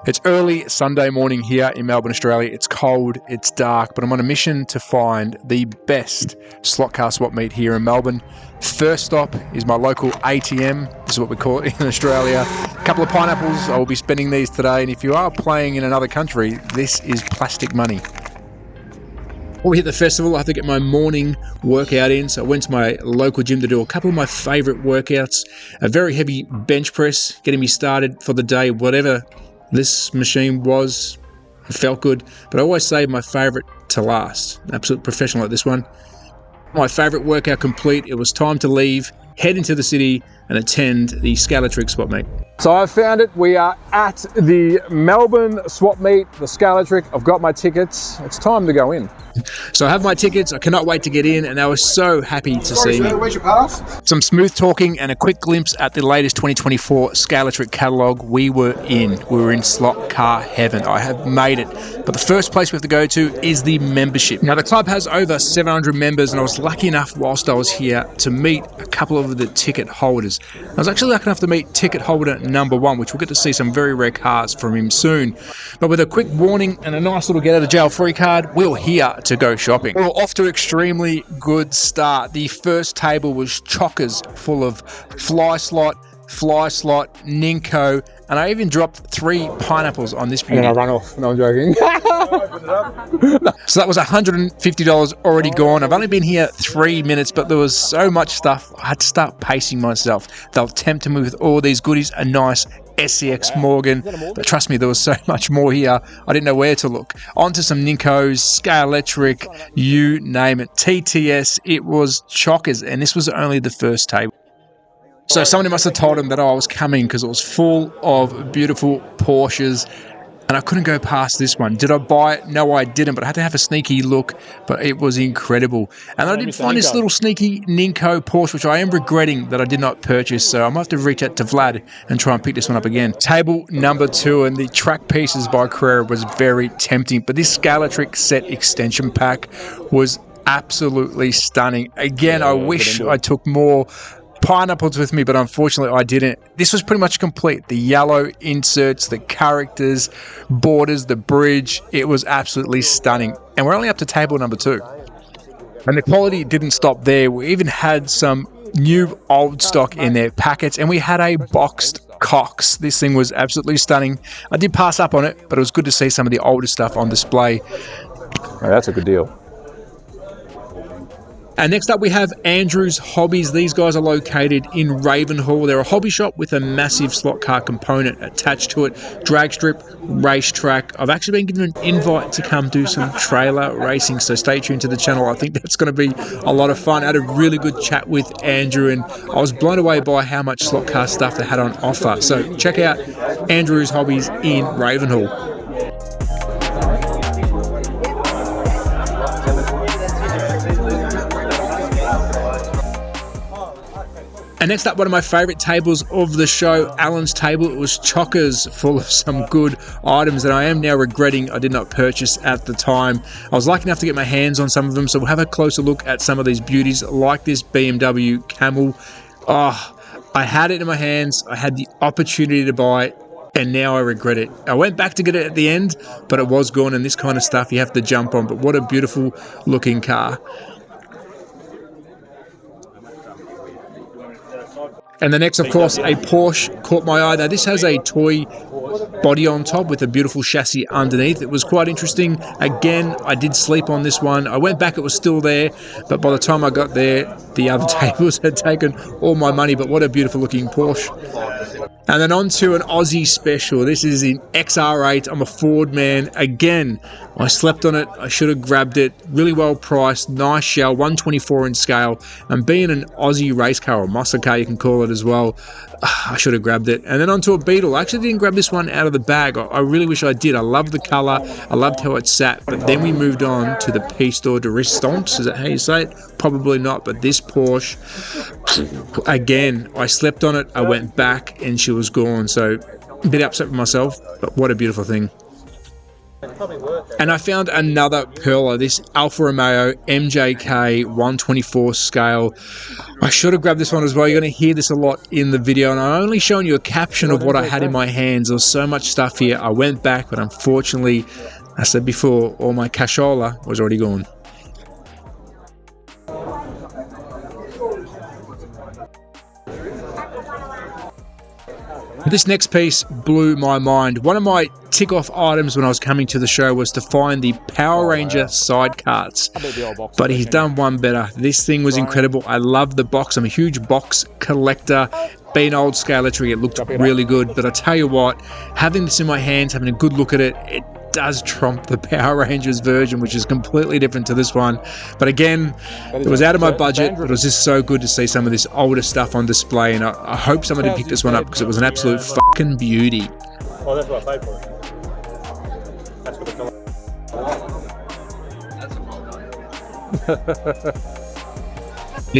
It's early Sunday morning here in Melbourne, Australia. It's cold, it's dark, but I'm on a mission to find the best slot car swap meet here in Melbourne. First stop is my local ATM. This is what we call it in Australia. A couple of pineapples. I will be spending these today, and if you are playing in another country, this is plastic money. Before we hit the festival, I have to get my morning workout in, so I went to my local gym to do a couple of my favourite workouts. A very heavy bench press, getting me started for the day, whatever this machine was. It felt good, but I always save my favourite to last. Absolute professional at this one. My favourite workout complete, it was time to leave, head into the city and attend the Scalextric swap meet. So I've found it. We are at the Melbourne swap meet, the Scalextric. I've got my tickets. It's time to go in. So I have my tickets. I cannot wait to get in, and they were so happy to see me. Where's your pass? Some smooth talking and a quick glimpse at the latest 2024 Scalextric catalogue. We were in slot car heaven. I have made it. But the first place we have to go to is the membership. Now, the club has over 700 members, and I was lucky enough whilst I was here to meet a couple of the ticket holders. I was actually lucky enough to meet ticket holder number 1, which we'll get to see some very rare cars from him soon. But with a quick warning and a nice little get out of jail free card, we're here to go shopping. We're off to an extremely good start. The first table was chockers full of fly slot, Ninko, and I even dropped 3 pineapples on this beauty. And then I run off. No, I'm joking. So that was $150 already gone. I've only been here 3 minutes, but there was so much stuff. I had to start pacing myself. They'll tempt me with all these goodies, a nice SCX Morgan, but trust me, there was so much more here, I didn't know where to look. On to some Ninkos, Scalextric, you name it, TTS, it was chockers, and this was only the first table. So somebody must have told him that I was coming because it was full of beautiful Porsches, and I couldn't go past this one. Did I buy it? No, I didn't, but I had to have a sneaky look, but it was incredible. And I did find this little sneaky Ninko Porsche, which I am regretting that I did not purchase, so I might have to reach out to Vlad and try and pick this one up again. Table number 2, and the track pieces by Carrera was very tempting, but this Scalextric set extension pack was absolutely stunning. Again, I wish I took more pineapples with me, but unfortunately I didn't. This was pretty much complete. The yellow inserts, the characters, borders, the bridge, it was absolutely stunning. And we're only up to table number 2. And the quality didn't stop there. We even had some new old stock in their packets, and we had a boxed Cox. This thing was absolutely stunning. I did pass up on it, but it was good to see some of the older stuff on display. Oh, that's a good deal. And next up we have Andrew's Hobbies. These guys are located in Ravenhall. They're a hobby shop with a massive slot car component attached to it. Drag strip, racetrack. I've actually been given an invite to come do some trailer racing, so stay tuned to the channel. I think that's going to be a lot of fun. I had a really good chat with Andrew, and I was blown away by how much slot car stuff they had on offer. So check out Andrew's Hobbies in Ravenhall. And next up, one of my favourite tables of the show, Alan's table. It was chockers full of some good items that I am now regretting I did not purchase at the time. I was lucky enough to get my hands on some of them, so we'll have a closer look at some of these beauties, like this BMW Camel. Oh, I had it in my hands, I had the opportunity to buy it, and now I regret it. I went back to get it at the end, but it was gone, and this kind of stuff you have to jump on. But what a beautiful looking car. And the next, of course, a Porsche caught my eye. Now, this has a toy body on top with a beautiful chassis underneath. It was quite interesting. Again, I did sleep on this one. I went back, it was still there, but by the time I got there, the other tables had taken all my money. But what a beautiful looking Porsche. And then on to an Aussie special. This is in XR8. I'm a Ford man. Again, I slept on it. I should have grabbed it. Really well priced. Nice shell. 124 in scale. And being an Aussie race car, or muscle car you can call it as well, I should have grabbed it. And then onto a Beetle. I actually didn't grab this one out of the bag. I really wish I did. I loved the colour. I loved how it sat. But then we moved on to the Piste de Resistance. Is that how you say it? Probably not. But this Porsche, again, I slept on it. I went back and she was gone. So a bit upset with myself, but what a beautiful thing. And I found another Perla, this Alfa Romeo MJK 124 scale. I should have grabbed this one as well. You're going to hear this a lot in the video, and I'm only showing you a caption of what I had in my hands. There was so much stuff here. I went back, but unfortunately, I said before, all my cashola was already gone. This next piece blew my mind. One of my tick-off items when I was coming to the show was to find the Power Ranger side carts, but he's done one better. This thing was incredible. I love the box. I'm a huge box collector. Being old Scalextric, it looked really good, but I tell you what, having this in my hands, having a good look at it, it does trump the Power Rangers version, which is completely different to this one. But again, it was out of my budget, but it was just so good to see some of this older stuff on display, and I hope somebody picked this one up because it was an absolute fucking beauty. Oh, that's what I paid for it. That's what the color.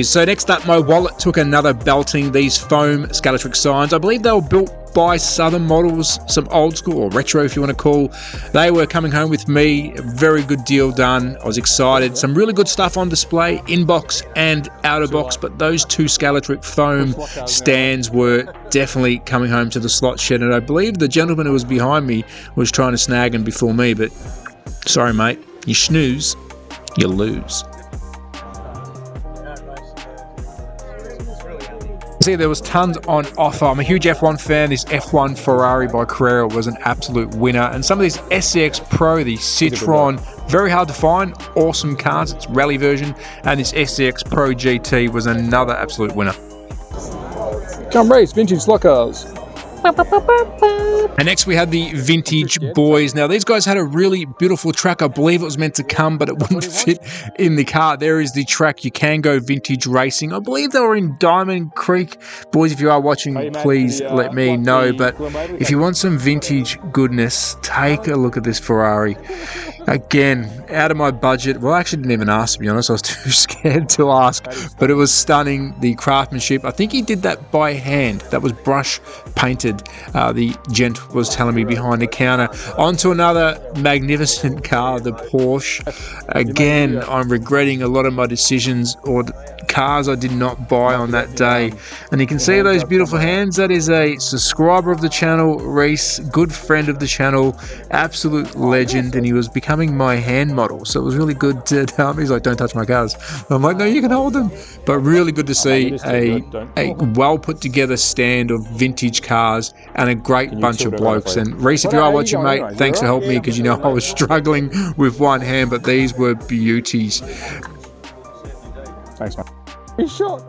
So next up, my wallet took another belting. These foam Scalextric signs. I believe they were built by Southern Models, some old school or retro if you want to call. They were coming home with me. A very good deal done. I was excited. Some really good stuff on display, in-box and out-of-box, but those two Scalextric foam stands were definitely coming home to the slot shed, and I believe the gentleman who was behind me was trying to snag them before me, but sorry mate, you snooze, you lose. See, there was tons on offer. I'm a huge F1 fan. This F1 Ferrari by Carrera was an absolute winner. And some of these SCX Pro, the Citroen, very hard to find. Awesome cars. It's rally version. And this SCX Pro GT was another absolute winner. Come race, vintage slot cars. And next we had the Vintage Boys. Now these guys had a really beautiful track. I believe it was meant to come, but it wouldn't fit in the car. There is the track. You can go vintage racing. I believe they were in Diamond Creek. Boys, if you are watching, please let me know. But if you want some vintage goodness, take a look at this Ferrari. Again, out of my budget. Well, I actually didn't even ask, to be honest. I was too scared to ask. But it was stunning, the craftsmanship. I think he did that by hand. That was brush painted. The gent was telling me behind the counter. On to another magnificent car, the Porsche. Again, I'm regretting a lot of my decisions or cars I did not buy on that day. And you can see those beautiful hands. That is a subscriber of the channel, Reese, good friend of the channel, absolute legend, and he was becoming my hand model. So it was really good to tell me. He's like, don't touch my cars. I'm like, no, you can hold them. But really good to see a well put together stand of vintage cars and a great bunch of blokes. And Reese, if you are watching, mate, thanks for helping me, because you know I was struggling with one hand, but these were beauties. Thanks, mate. He's shot.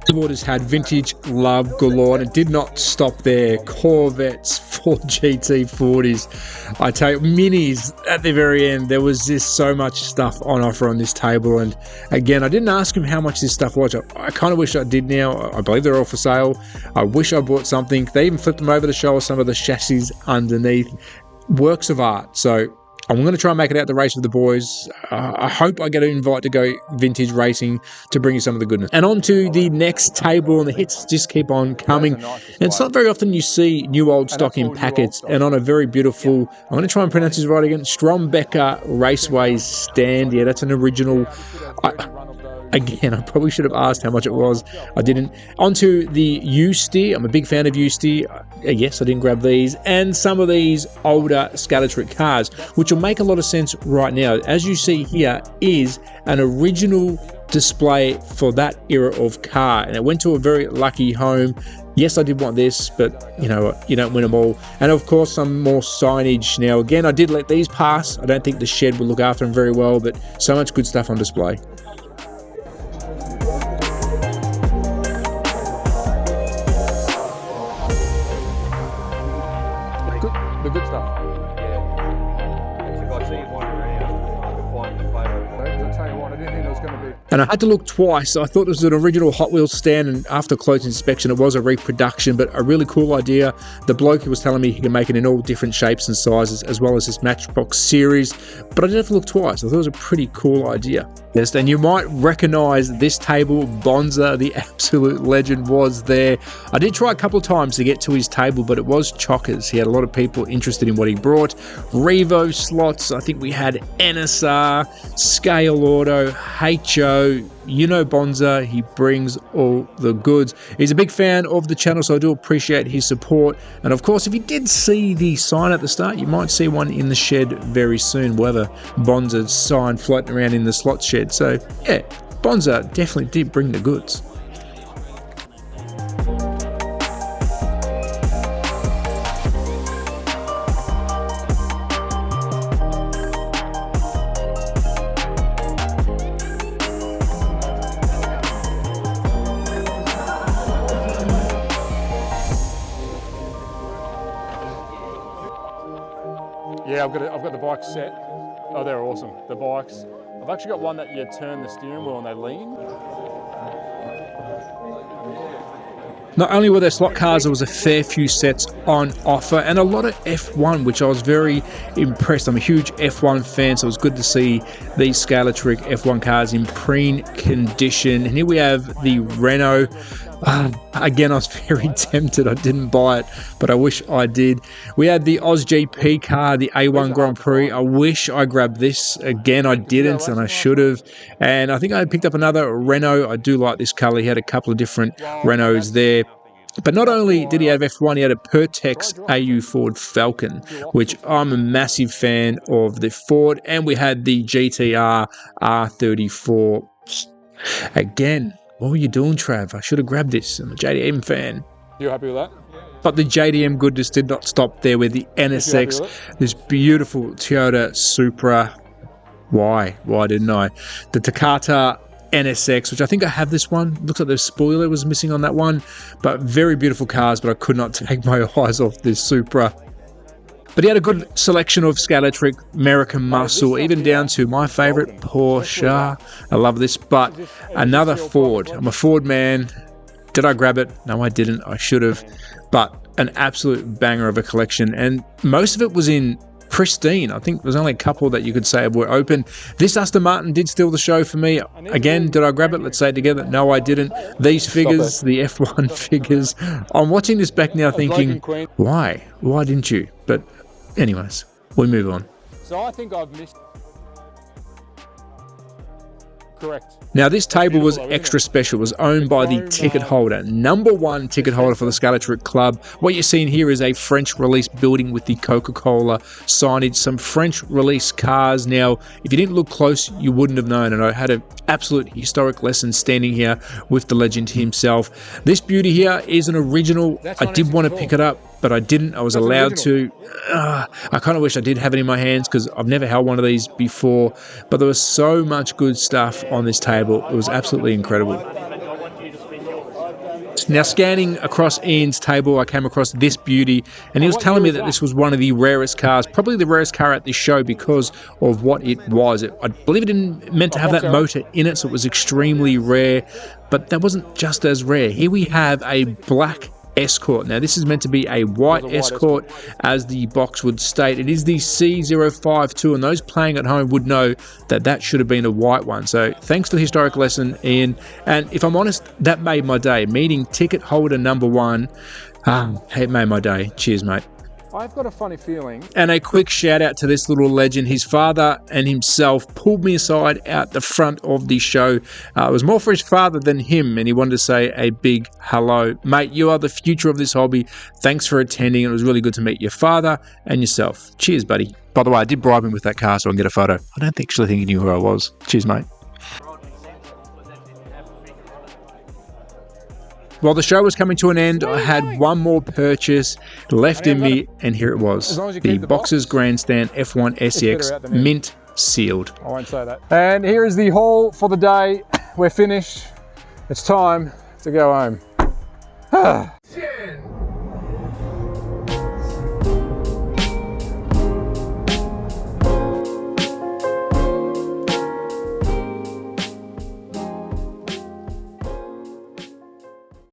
The orders had vintage love galore, and it did not stop there. Corvettes, Ford GT40s, I tell you, minis at the very end. There was just so much stuff on offer on this table, and again, I didn't ask him how much this stuff was. I kind of wish I did now. I believe they're all for sale. I wish I bought something. They even flipped them over to show us some of the chassis underneath. Works of art. So I'm going to try and make it out the race with the boys. I hope I get an invite to go vintage racing to bring you some of the goodness. And on to the next table, and the hits just keep on coming. And it's not very often you see new old stock in packets. And on a very beautiful, I'm going to try and pronounce this right again, Strombecker Raceways stand. Yeah, that's an original. Again, I probably should have asked how much it was. I didn't. Onto the U-Steer. I'm a big fan of U-Steer. Yes, I didn't grab these. And some of these older Scalextric cars, which will make a lot of sense right now. As you see here is an original display for that era of car. And it went to a very lucky home. Yes, I did want this, but you know, you don't win them all. And of course, some more signage. Now, again, I did let these pass. I don't think the shed would look after them very well, but so much good stuff on display. The good stuff. Yeah. If I see one around, I can find the photo. I'll tell you what, I didn't think it was going to be. And I had to look twice. I thought it was an original Hot Wheels stand, and after close inspection, it was a reproduction, but a really cool idea. The bloke who was telling me he can make it in all different shapes and sizes, as well as this Matchbox series, but I didn't have to look twice. I thought it was a pretty cool idea. Yes, and you might recognize this table. Bonza, the absolute legend, was there. I did try a couple of times to get to his table, but it was chockers. He had a lot of people interested in what he brought. Revo slots, I think we had NSR, Scale Auto, HO. You know Bonza, he brings all the goods. He's a big fan of the channel, so I do appreciate his support. And of course, if you did see the sign at the start, you might see one in the shed very soon. We'll have a Bonza sign floating around in the slot shed. So yeah, Bonza definitely did bring the goods. Yeah, I've got the bikes set. Oh, they're awesome. The bikes. I've actually got one that you turn the steering wheel and they lean. Not only were there slot cars, there was a fair few sets on offer and a lot of F1, which I was very impressed. I'm a huge F1 fan, so it was good to see these Scalextric F1 cars in preen condition. And here we have the Renault. Again, I was very tempted. I didn't buy it, but I wish I did. We had the AusGP car, the A1 Grand Prix. I wish I grabbed this. Again, I didn't, and I should have. And I think I picked up another Renault. I do like this colour. He had a couple of different Renaults there. But not only did he have F1, he had a Pertex AU Ford Falcon, which I'm a massive fan of the Ford. And we had the GTR R34. Again, what were you doing, Trav? I should have grabbed this. I'm a JDM fan. You happy with that? But the JDM goodness did not stop there with the NSX, this beautiful Toyota Supra. Why didn't I? The Takata NSX, which I think I have this one. Looks like the spoiler was missing on that one. But very beautiful cars, but I could not take my eyes off this Supra. But he had a good selection of Scalextric, American Muscle, even down to my favourite, Porsche. I love this, but another Ford. I'm a Ford man. Did I grab it? No, I didn't. I should have. But an absolute banger of a collection, and most of it was in pristine. I think there's only a couple that you could say were open. This Aston Martin did steal the show for me. Again, did I grab it? Let's say it together. No, I didn't. These figures, the F1 figures. I'm watching this back now thinking, why? Why didn't you? But anyways, we move on. So I think I've missed. Correct. Now this table was extra special. It was owned by the ticket holder, #1 ticket holder for the Scalextric Club. What you're seeing here is a French release building with the Coca-Cola signage, some French release cars. Now, if you didn't look close, you wouldn't have known, and I had an absolute historic lesson standing here with the legend himself. This beauty here is an original. I did want to pick it up, but I didn't. I was allowed to. I kind of wish I did have it in my hands because I've never held one of these before. But there was so much good stuff on this table. It was absolutely incredible. Now, scanning across Ian's table, I came across this beauty, and he was telling me that this was one of the rarest cars, probably the rarest car at this show because of what it was. I believe it didn't meant to have that motor in it, so it was extremely rare, but that wasn't just as rare. Here we have a black Escort. Now this is meant to be a white Escort, as the box would state. It is the C052, and those playing at home would know that that should have been a white one. So thanks for the historic lesson, Ian. And if I'm honest, that made my day. Meeting ticket holder #1, it made my day. Cheers, mate. I've got a funny feeling. And a quick shout out to this little legend. His father and himself pulled me aside out the front of the show. It was more for his father than him, and he wanted to say a big hello. Mate, you are the future of this hobby. Thanks for attending. It was really good to meet your father and yourself. Cheers, buddy. By the way, I did bribe him with that car so I can get a photo. I don't actually think he knew who I was. Cheers, mate. While the show was coming to an end, I had one more purchase left in me, and here it was. The Boxers Grandstand F1 SEX mint sealed. I won't say that. And here is the haul for the day. We're finished. It's time to go home.